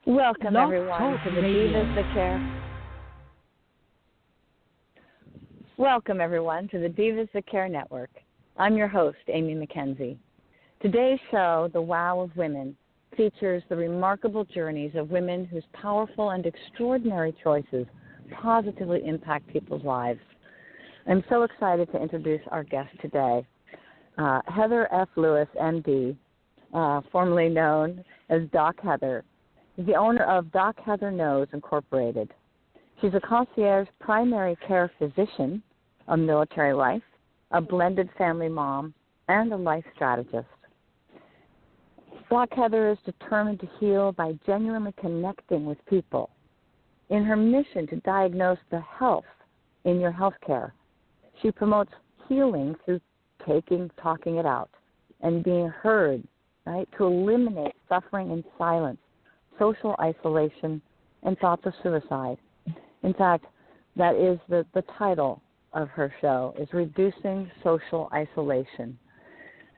Welcome, Blog everyone, Talk to the Radio. Divas That Care. Welcome, everyone, to the Divas That Care Network. I'm your host, Amy McKenzie. Today's show, The Wow of Women, features the remarkable journeys of women whose powerful and extraordinary choices positively impact people's lives. I'm so excited to introduce our guest today, Heather F. Lewis, MD, formerly known as Doc Heather, is the owner of Doc Heather Knows Incorporated. She's a concierge primary care physician, a military wife, a blended family mom, and a life strategist. Doc Heather is determined to heal by genuinely connecting with people. In her mission to diagnose the health in your healthcare, she promotes healing through talking it out, and being heard, right, to eliminate suffering in silence, social isolation, and thoughts of suicide. In fact, that is the title of her show, is Reducing Social Isolation.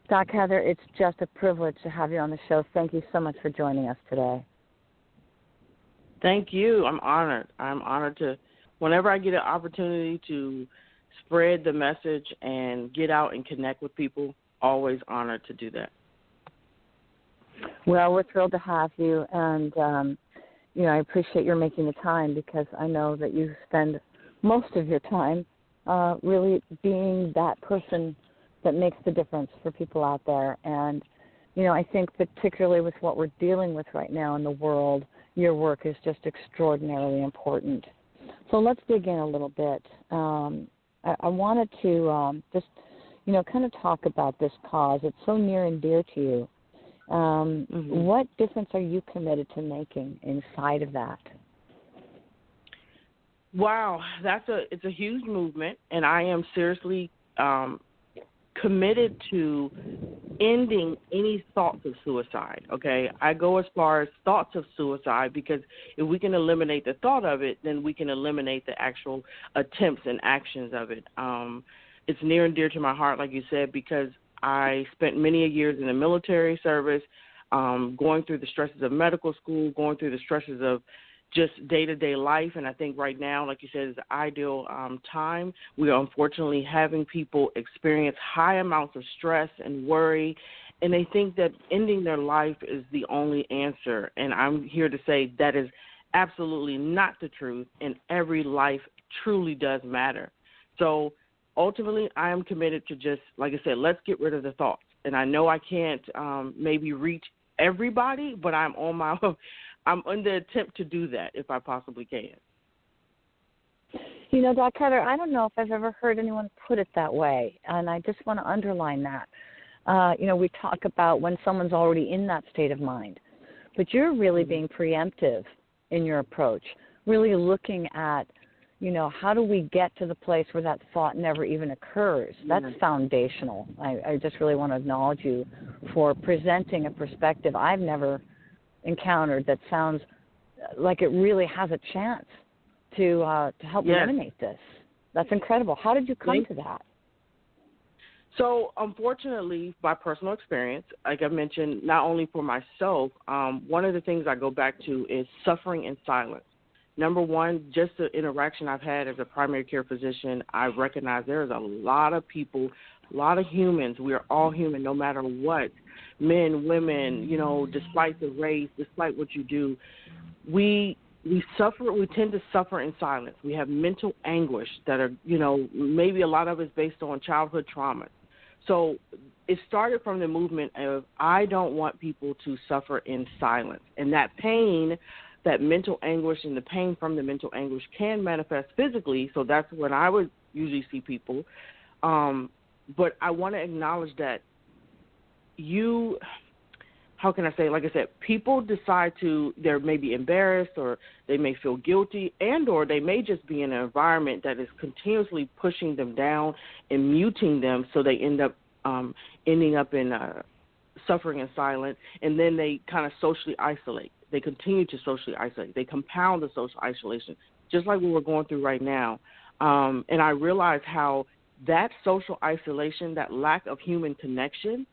Doc Heather, it's just a privilege to have you on the show. Thank you so much for joining us today. Thank you. I'm honored. I'm honored to, whenever I get an opportunity to spread the message and get out and connect with people, always honored to do that. Well, we're thrilled to have you, and I appreciate your making the time, because I know that you spend most of your time really being that person that makes the difference for people out there. And, I think particularly with what we're dealing with right now in the world, your work is just extraordinarily important. So let's dig in a little bit. I wanted to just, kind of talk about this cause. It's so near and dear to you. What difference are you committed to making inside of that? Wow, it's a huge movement, and I am seriously committed to ending any thoughts of suicide, okay? I go as far as thoughts of suicide, because if we can eliminate the thought of it, then we can eliminate the actual attempts and actions of it. It's near and dear to my heart, like you said, because I spent many years in the military service, going through the stresses of medical school, going through the stresses of just day-to-day life. And I think right now, like you said, is the ideal time. We are unfortunately having people experience high amounts of stress and worry, and they think that ending their life is the only answer. And I'm here to say that is absolutely not the truth, and every life truly does matter. So ultimately, I am committed to just, like I said, let's get rid of the thoughts. And I know I can't maybe reach everybody, but I'm on the attempt to do that if I possibly can. Doc Heather, I don't know if I've ever heard anyone put it that way, and I just want to underline that. We talk about when someone's already in that state of mind, but you're really being preemptive in your approach, really looking at, how do we get to the place where that thought never even occurs? That's foundational. I just really want to acknowledge you for presenting a perspective I've never encountered that sounds like it really has a chance to help eliminate this. That's incredible. How did you come to that? So, unfortunately, by personal experience, like I mentioned, not only for myself, one of the things I go back to is suffering in silence. Number one, just the interaction I've had as a primary care physician, I recognize there's a lot of people, a lot of humans. We are all human no matter what, men, women, despite the race, despite what you do. We suffer, we tend to suffer in silence. We have mental anguish that are, maybe a lot of it's based on childhood trauma. So it started from the movement of I don't want people to suffer in silence. And that pain, that mental anguish and the pain from the mental anguish can manifest physically. So that's when I would usually see people. But I want to acknowledge that how can I say, like I said, people decide they're maybe embarrassed, or they may feel guilty, and or they may just be in an environment that is continuously pushing them down and muting them, so they end up ending up in suffering in silence, and then they kind of socially isolate. They continue to socially isolate. They compound the social isolation, just like what we're going through right now. And I realize how that social isolation, that lack of human connection,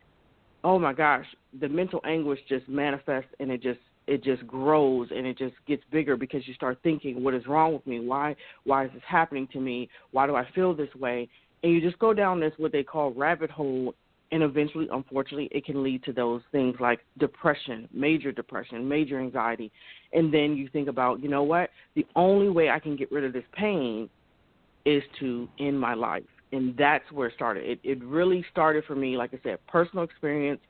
oh my gosh, the mental anguish just manifests, and it it just grows and it just gets bigger because you start thinking, what is wrong with me? Why is this happening to me? Why do I feel this way? And you just go down this what they call rabbit hole, and eventually, unfortunately, it can lead to those things like depression, major anxiety. And then you think about, you know what? The only way I can get rid of this pain is to end my life. And that's where it started. It really started for me, like I said, personal experience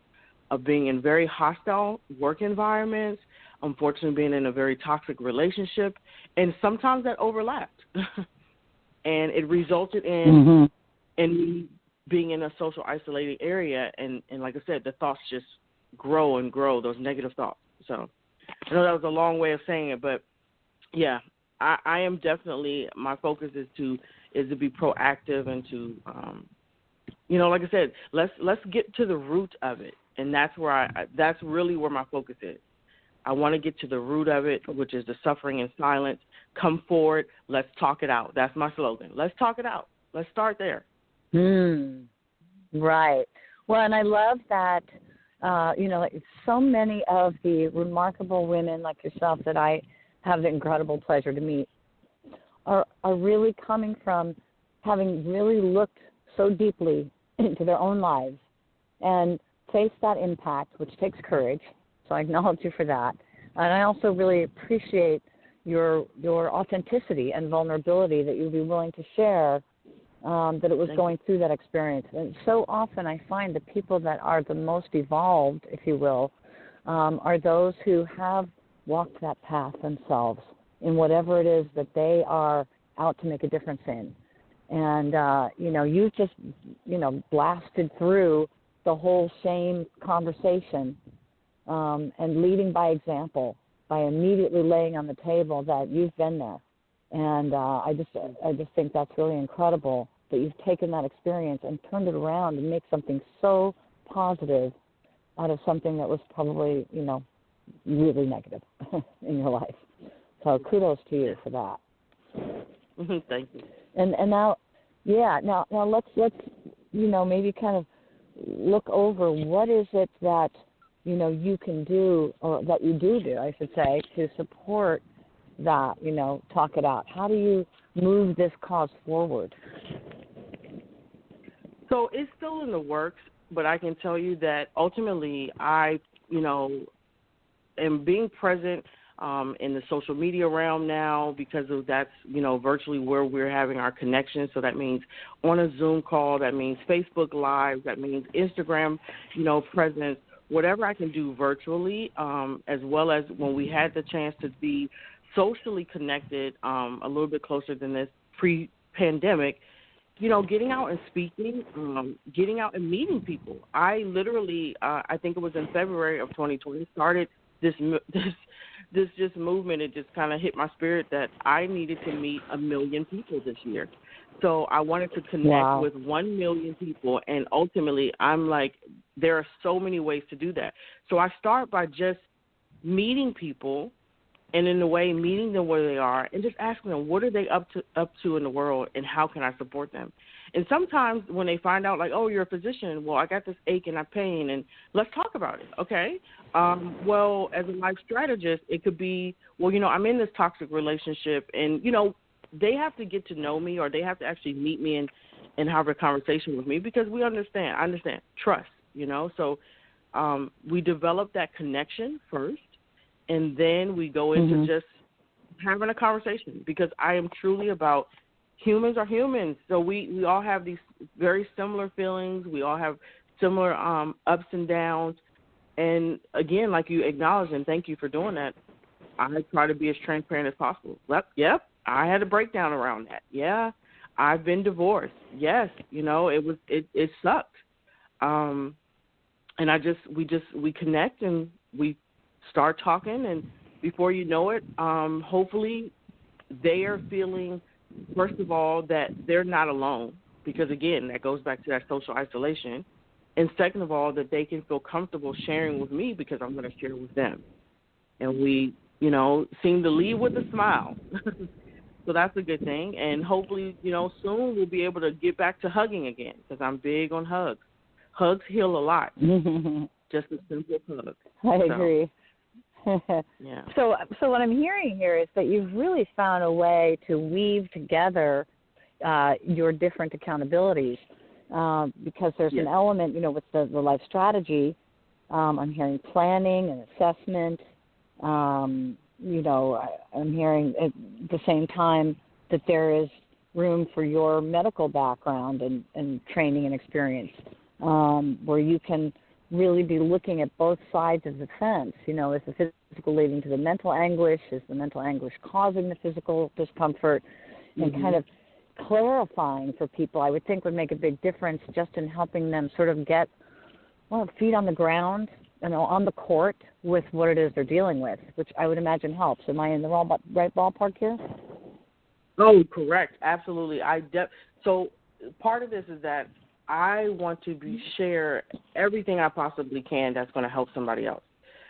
of being in very hostile work environments, unfortunately being in a very toxic relationship, and sometimes that overlapped. And it resulted in me being in a social isolated area, and like I said, the thoughts just grow and grow, those negative thoughts. So I know that was a long way of saying it, but yeah, I am definitely, my focus is to be proactive and to, like I said, let's get to the root of it, and that's where that's really where my focus is. I want to get to the root of it, which is the suffering in silence. Come forward, let's talk it out. That's my slogan. Let's talk it out. Let's start there. Right. Well, and I love that, like so many of the remarkable women like yourself that I have the incredible pleasure to meet are really coming from having really looked so deeply into their own lives and faced that impact, which takes courage. So I acknowledge you for that. And I also really appreciate your authenticity and vulnerability that you'd be willing to share, that it was going through that experience. And so often I find the people that are the most evolved, if you will, are those who have walked that path themselves in whatever it is that they are out to make a difference in. And, you just, blasted through the whole shame conversation and leading by example, by immediately laying on the table that you've been there. And I just think that's really incredible that you've taken that experience and turned it around and make something so positive out of something that was probably, really negative in your life. So kudos to you for that. Thank you. And now let's maybe kind of look over what is it that you can do, or that you do, I should say, to support that, talk it out. How do you move this cause forward? So it's still in the works, but I can tell you that ultimately I, am being present in the social media realm now, because of that's, virtually where we're having our connection. So that means on a Zoom call, that means Facebook Live, that means Instagram, presence, whatever I can do virtually, as well as when we had the chance to be socially connected a little bit closer than this pre-pandemic, getting out and speaking, getting out and meeting people. I literally, I think it was in February of 2020, started this just movement. It just kind of hit my spirit that I needed to meet 1 million people this year. So I wanted to connect with 1 million people, and ultimately I'm like, there are so many ways to do that. So I start by just meeting people, and in a way meeting them where they are, and just asking them, what are they up to in the world, and how can I support them? And sometimes when they find out, like, oh, you're a physician, well, I got this ache and I pain, and let's talk about it, okay? Well, as a life strategist, it could be, well, I'm in this toxic relationship, and, they have to get to know me, or they have to actually meet me and have a conversation with me, because I understand, trust, So we develop that connection first, and then we go into just having a conversation, because I am truly about humans are humans. So we all have these very similar feelings. We all have similar ups and downs. And, again, like you acknowledged, and thank you for doing that, I try to be as transparent as possible. Yep, I had a breakdown around that. Yeah, I've been divorced. Yes, it sucked. And we connect, and we start talking, and before you know it, hopefully they are feeling, first of all, that they're not alone, because, again, that goes back to that social isolation, and second of all, that they can feel comfortable sharing with me, because I'm going to share with them. And we, seem to leave with a smile. So that's a good thing, and hopefully, soon we'll be able to get back to hugging again, because I'm big on hugs. Hugs heal a lot. Just a simple hug. I agree. Yeah. So what I'm hearing here is that you've really found a way to weave together your different accountabilities, because there's an element, with the life strategy. I'm hearing planning and assessment. I'm hearing at the same time that there is room for your medical background and training and experience, where you can really be looking at both sides of the fence. Is the physical leading to the mental anguish? Is the mental anguish causing the physical discomfort? And kind of clarifying for people, I would think, would make a big difference just in helping them sort of get, feet on the ground, on the court with what it is they're dealing with, which I would imagine helps. Am I in the right ballpark here? Oh, correct. Absolutely. So part of this is that I want to share everything I possibly can that's going to help somebody else,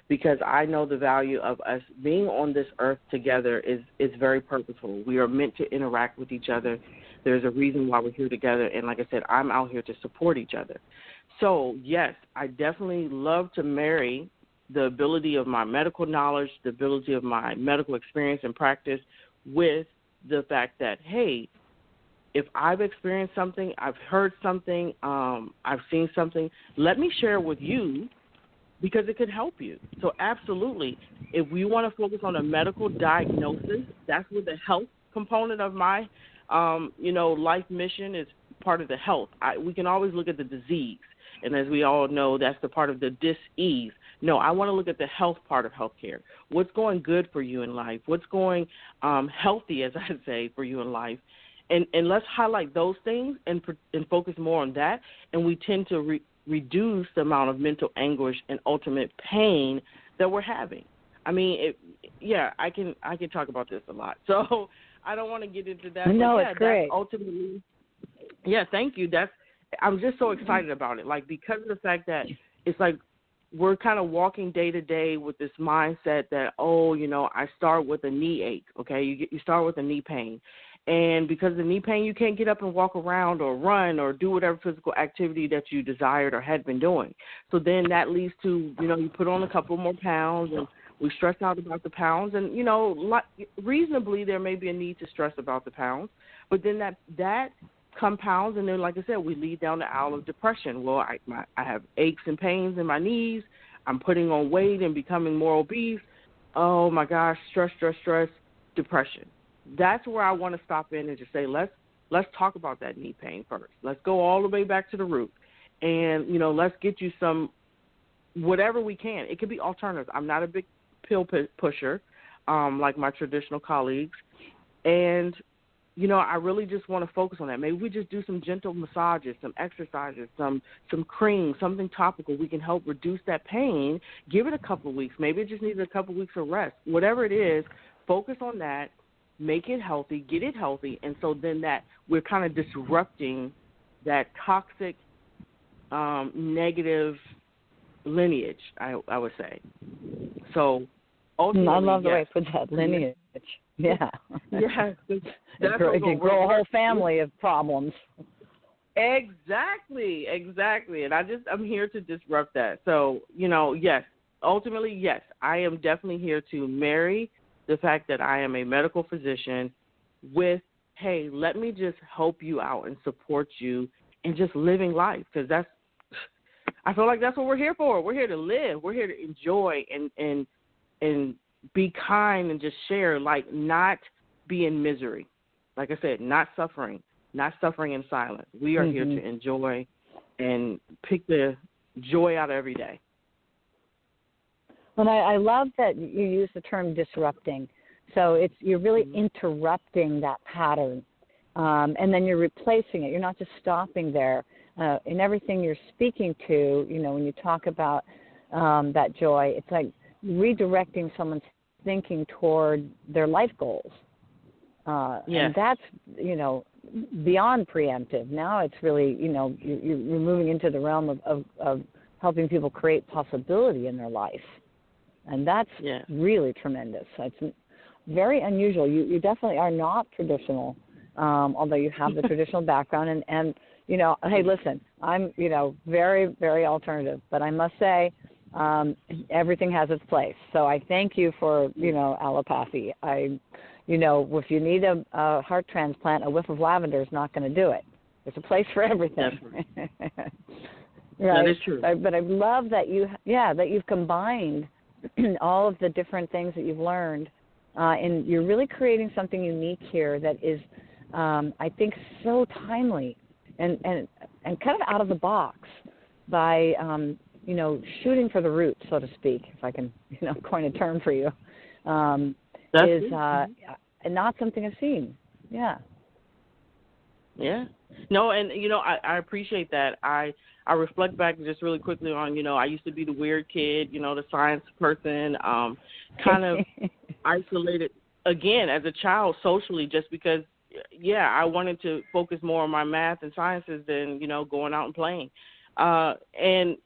because I know the value of us being on this earth together is very purposeful. We are meant to interact with each other. There's a reason why we're here together. And like I said, I'm out here to support each other. So, yes, I definitely love to marry the ability of my medical knowledge, the ability of my medical experience and practice with the fact that, hey, if I've experienced something, I've heard something, I've seen something, let me share it with you because it could help you. So absolutely, if we want to focus on a medical diagnosis, that's what the health component of my, life mission is, part of the health. We can always look at the disease, and as we all know, that's the part of the dis-ease. No, I want to look at the health part of healthcare. What's going good for you in life? What's going healthy, as I say, for you in life? And let's highlight those things and focus more on that, and we tend to reduce the amount of mental anguish and ultimate pain that we're having. I mean, I can talk about this a lot, so I don't want to get into that. No, it's great. That's ultimately, thank you. I'm just so excited about it, because of the fact that it's like we're kind of walking day to day with this mindset that, I start with a knee ache, okay? You start with a knee pain. And because of the knee pain, you can't get up and walk around or run or do whatever physical activity that you desired or had been doing. So then that leads to, you put on a couple more pounds, and we stress out about the pounds. And, reasonably there may be a need to stress about the pounds. But then that compounds, and then, like I said, we lead down the aisle of depression. Well, I have aches and pains in my knees. I'm putting on weight and becoming more obese. Oh, my gosh, stress, depression. That's where I want to stop in and just say, let's talk about that knee pain first. Let's go all the way back to the root, and let's get you some whatever we can. It could be alternatives. I'm not a big pill pusher, like my traditional colleagues, and I really just want to focus on that. Maybe we just do some gentle massages, some exercises, some cream, something topical. We can help reduce that pain. Give it a couple of weeks. Maybe it just needs a couple of weeks of rest. Whatever it is, focus on that. Make it healthy, get it healthy, and so then that we're kind of disrupting that toxic, negative lineage, I would say. So ultimately, I love the way you put that, lineage. Yeah. Yeah. It can grow a whole family of problems. Exactly. And I'm here to disrupt that. So, yes, ultimately, yes, I am definitely here to marry the fact that I am a medical physician with, hey, let me just help you out and support you in just living life, because I feel like that's what we're here for. We're here to live. We're here to enjoy and be kind and just share, not be in misery. Like I said, not suffering in silence. We are here to enjoy and pick the joy out of every day. Well, I love that you use the term disrupting. So you're really interrupting that pattern, and then you're replacing it. You're not just stopping there. In everything you're speaking to, when you talk about that joy, it's like redirecting someone's thinking toward their life goals. And that's, beyond preemptive. Now it's really, you're moving into the realm of helping people create possibility in their life. And that's really tremendous. It's very unusual. You definitely are not traditional, although you have the traditional background. And hey, listen, I'm, very, very alternative. But I must say everything has its place. So I thank you for, allopathy. If you need a heart transplant, a whiff of lavender is not going to do it. There's a place for everything. Right. Right. That is true. But I love that you've combined all of the different things that you've learned, and you're really creating something unique here that is, I think, so timely and kind of out of the box by, shooting for the root, so to speak, if I can, coin a term for you, is not something I've seen. Yeah. Yeah. No, and, I appreciate that. I reflect back just really quickly on, I used to be the weird kid, the science person, kind of isolated, again, as a child socially, just because, I wanted to focus more on my math and sciences than, going out and playing. And,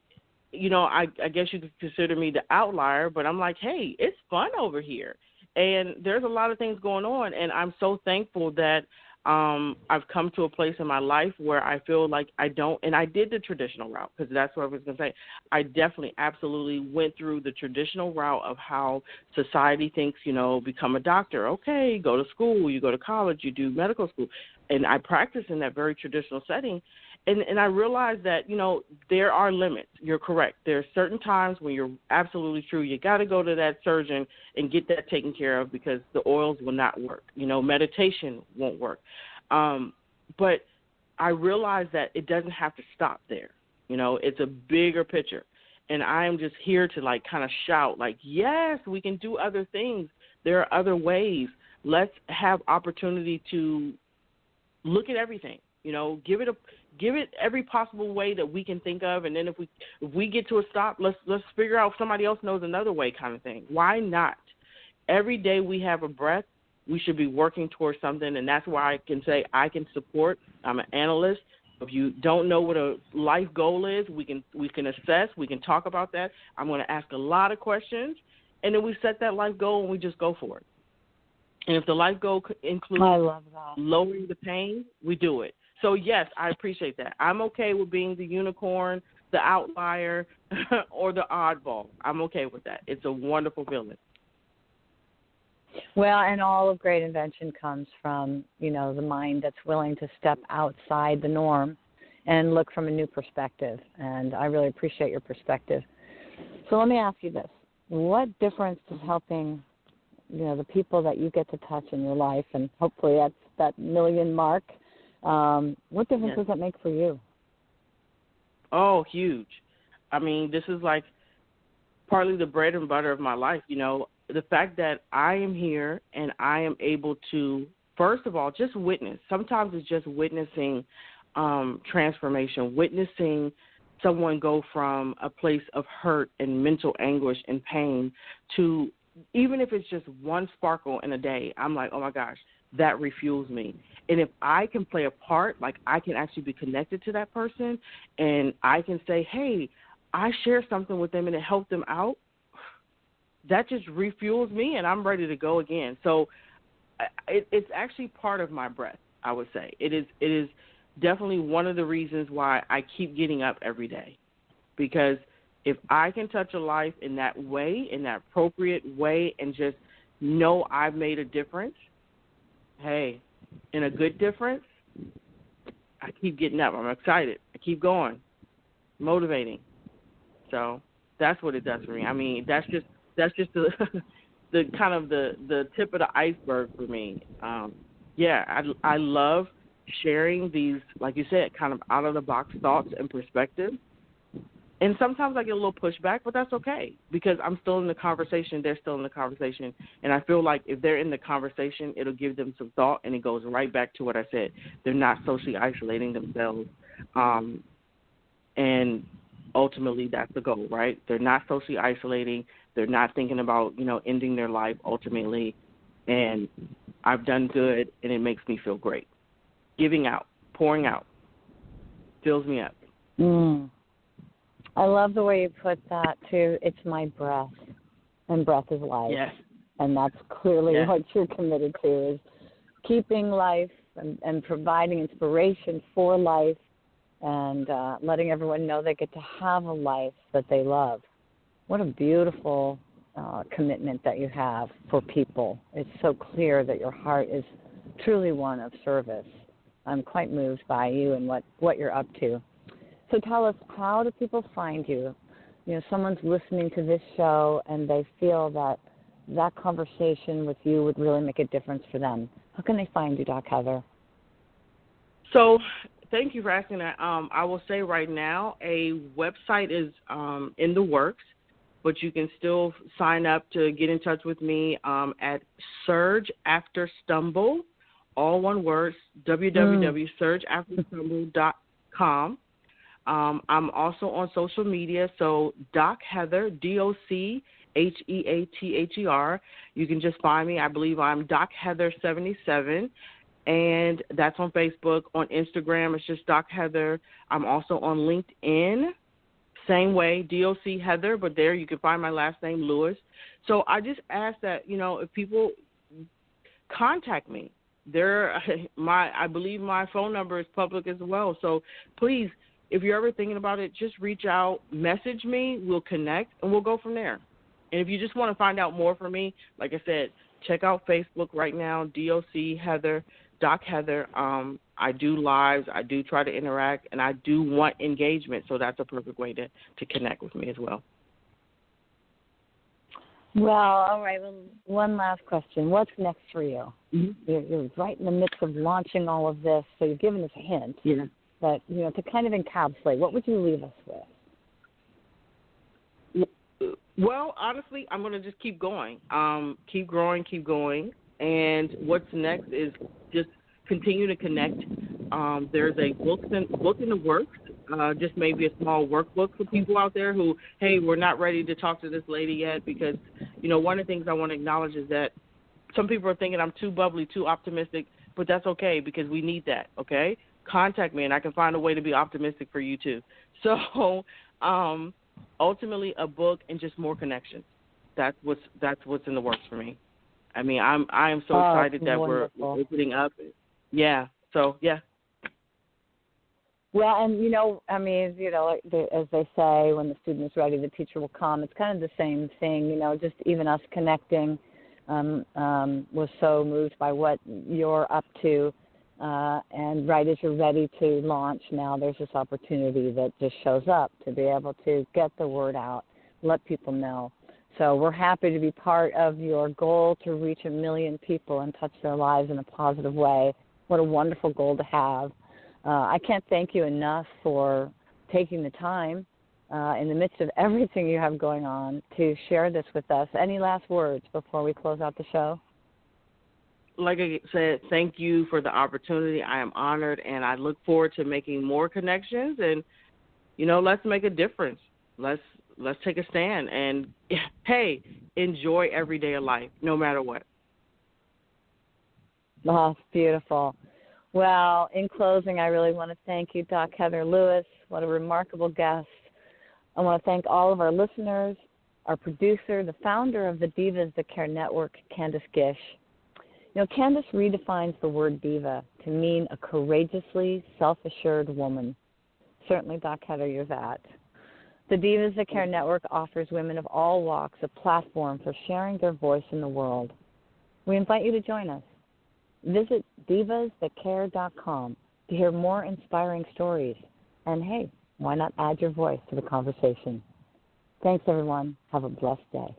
I guess you could consider me the outlier, but I'm like, hey, it's fun over here. And there's a lot of things going on, and I'm so thankful that I've come to a place in my life where I feel like I don't, and I did the traditional route, because that's what I was going to say. I definitely, absolutely went through the traditional route of how society thinks, become a doctor. Okay, go to school, you go to college, you do medical school. And I practice in that very traditional setting. And I realized that, there are limits. You're correct. There are certain times when you're absolutely true. You got to go to that surgeon and get that taken care of, because the oils will not work. Meditation won't work. But I realized that it doesn't have to stop there. It's a bigger picture. And I am just here to, kind of shout, yes, we can do other things. There are other ways. Let's have opportunity to look at everything. Give it every possible way that we can think of, and then if we get to a stop, let's figure out if somebody else knows another way, kind of thing. Why not? Every day we have a breath, we should be working towards something, and that's why I can say I can support. I'm an analyst. If you don't know what a life goal is, we can assess. We can talk about that. I'm going to ask a lot of questions, and then we set that life goal and we just go for it. And if the life goal includes lowering the pain, we do it. So, yes, I appreciate that. I'm okay with being the unicorn, the outlier, or the oddball. I'm okay with that. It's a wonderful feeling. Well, and all of great invention comes from, the mind that's willing to step outside the norm and look from a new perspective. And I really appreciate your perspective. So let me ask you this. What difference does helping, the people that you get to touch in your life, and hopefully that's that million mark, what difference does that make for you? Oh, huge. I mean, this is like partly the bread and butter of my life. The fact that I am here and I am able to, first of all, just witness. Sometimes it's just witnessing transformation, witnessing someone go from a place of hurt and mental anguish and pain to, even if it's just one sparkle in a day, I'm like, oh, my gosh, that refuels me. And if I can play a part, I can actually be connected to that person, and I can say, hey, I share something with them and it helped them out, that just refuels me, and I'm ready to go again. So it's actually part of my breath, I would say. It is definitely one of the reasons why I keep getting up every day, because if I can touch a life in that way, in that appropriate way, and just know I've made a difference, hey, in a good difference, I keep getting up. I'm excited. I keep going, motivating. So that's what it does for me. I mean, that's just the the kind of the tip of the iceberg for me. I love sharing these, like you said, kind of out of the box thoughts and perspectives. And sometimes I get a little pushback, but that's okay, because I'm still in the conversation. They're still in the conversation. And I feel like if they're in the conversation, it'll give them some thought, and it goes right back to what I said. They're not socially isolating themselves. And ultimately, that's the goal, right? They're not socially isolating. They're not thinking about, ending their life ultimately. And I've done good, and it makes me feel great. Giving out, pouring out, fills me up. I love the way you put that, too. It's my breath, and breath is life. Yes. And that's clearly what you're committed to, is keeping life and providing inspiration for life, and letting everyone know they get to have a life that they love. What a beautiful commitment that you have for people. It's so clear that your heart is truly one of service. I'm quite moved by you and what you're up to. So tell us, how do people find you? You know, someone's listening to this show and they feel that conversation with you would really make a difference for them. How can they find you, Doc Heather? So thank you for asking that. I will say right now a website is in the works, but you can still sign up to get in touch with me at Surge After Stumble, all one word, www.surgeafterstumble.com. I'm also on social media, so Doc Heather, DOCHEATHER. You can just find me. I believe I'm Doc Heather 77, and that's on Facebook. On Instagram, it's just Doc Heather. I'm also on LinkedIn, same way, DOC Heather, but there you can find my last name, Lewis. So I just ask that, you know, if people contact me, I believe my phone number is public as well. So please, if you're ever thinking about it, just reach out, message me, we'll connect, and we'll go from there. And if you just want to find out more from me, like I said, check out Facebook right now, DOC Heather, Doc Heather. I do lives, I do try to interact, and I do want engagement, so that's a perfect way to connect with me as well. Well, all right. Well, one last question. What's next for you? Mm-hmm. You're right in the midst of launching all of this, so you've given us a hint. Yeah. But, you know, to kind of encapsulate, what would you leave us with? Well, honestly, I'm going to just keep going. Keep growing, keep going. And what's next is just continue to connect. There's a book in the works, just maybe a small workbook for people out there who, hey, we're not ready to talk to this lady yet, because, you know, one of the things I want to acknowledge is that some people are thinking I'm too bubbly, too optimistic, but that's okay, because we need that, okay? Contact me, and I can find a way to be optimistic for you too. So ultimately a book and just more connections. That's what's in the works for me. I mean, I am so excited that we're opening up. Yeah. So, yeah. Well, and, you know, I mean, you know, as they say, when the student is ready, the teacher will come. It's kind of the same thing, you know, just even us connecting was so moved by what you're up to. And right as you're ready to launch now, there's this opportunity that just shows up to be able to get the word out, let people know. So we're happy to be part of your goal to reach 1 million people and touch their lives in a positive way. What a wonderful goal to have. I can't thank you enough for taking the time in the midst of everything you have going on to share this with us. Any last words before we close out the show? Like I said, thank you for the opportunity. I am honored, and I look forward to making more connections. And, you know, let's make a difference. Let's take a stand. And, hey, enjoy every day of life, no matter what. Oh, beautiful. Well, in closing, I really want to thank you, Doc Heather Lewis. What a remarkable guest. I want to thank all of our listeners, our producer, the founder of the Divas That Care Network, Candace Gish. You know, Candace redefines the word diva to mean a courageously self-assured woman. Certainly, Doc Heather, you're that. The Divas That Care Network offers women of all walks a platform for sharing their voice in the world. We invite you to join us. Visit divasthatcare.com to hear more inspiring stories. And, hey, why not add your voice to the conversation? Thanks, everyone. Have a blessed day.